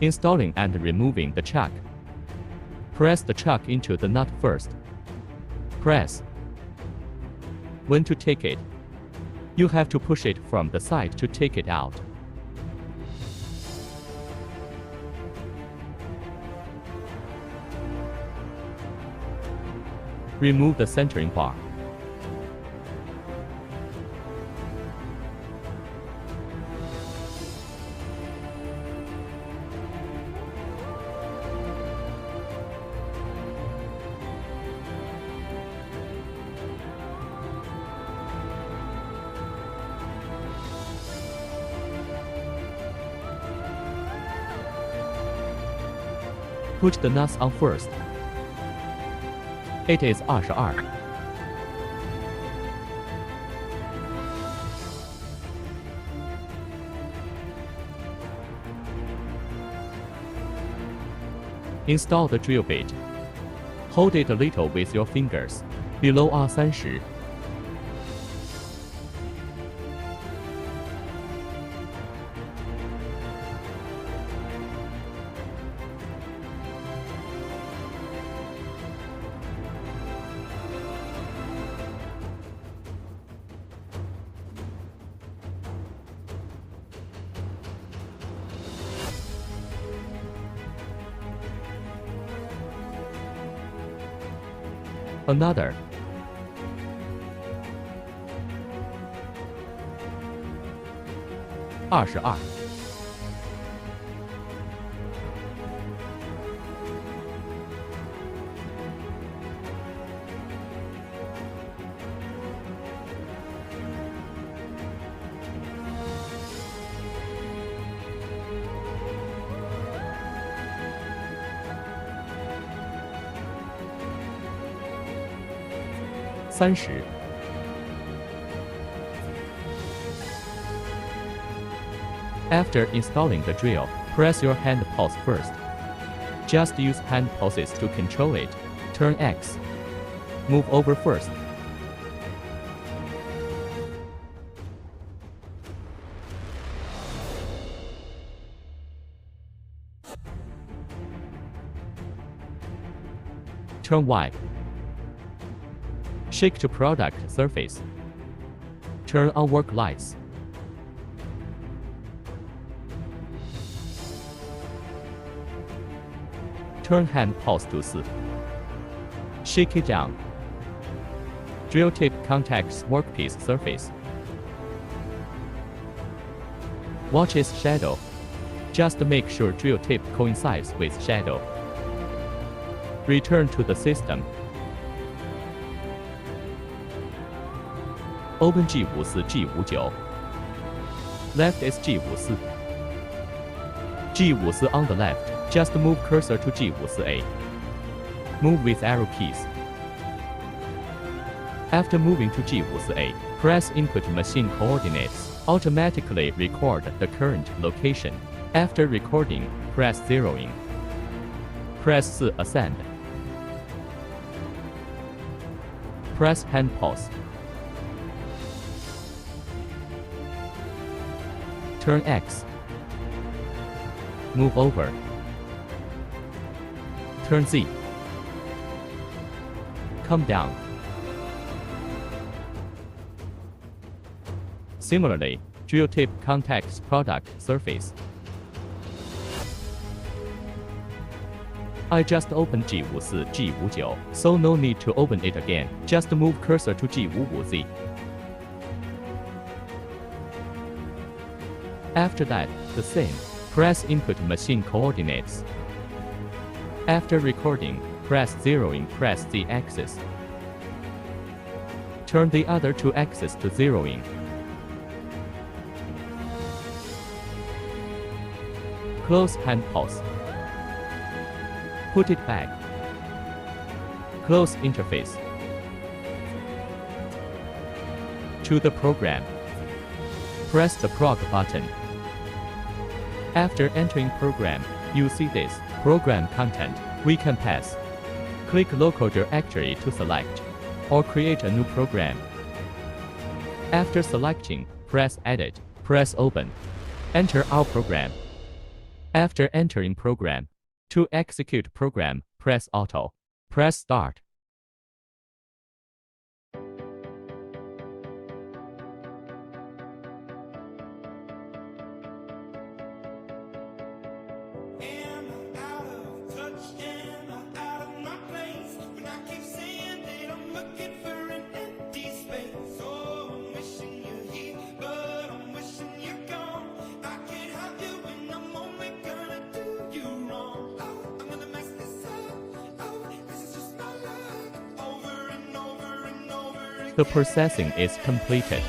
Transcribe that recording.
Installing and removing the chuck. Press the chuck into the nut first. Press. When to take it, you have to push it from the side to take it out. Remove the centering bar. Put the nuts on first. It is 22. Install the drill bit. Hold it a little with your fingers. Below 30. Another. (22) (30) After installing the drill, press your hand pulse first. Just use hand pulses to control it. Turn X. Move over first. Turn Y. Shake to product surface. Turn on work lights. Turn hand pulse to 4. Shake it down. Drill tip contacts workpiece surface. Watch its shadow. Just make sure drill tip coincides with shadow. Return to the system. Open G54, G59. Left is G54. G54 on the left. Just move cursor to G54A. Move with arrow keys. After moving to G54A, press input machine coordinates. Automatically record the current location. After recording, press zeroing. Press 4 ascend. Press hand pulse. Turn X. Move over. Turn Z. Come down. Similarly, drill tip contacts product surface. I just opened G54, G59, so no need to open it again. Just move cursor to G55Z. After that, the same. Press input machine coordinates. After recording, press zeroing, press the axis. Turn the other two axes to zeroing. Close hand pulse. Put it back. Close interface. To the program. Press the prog button. After entering program, you see this program content. We can pass. Click local directory to select, or create a new program. After selecting, press edit, press open. Enter our program. After entering program, to execute program, press Auto. Press Start. The processing is completed.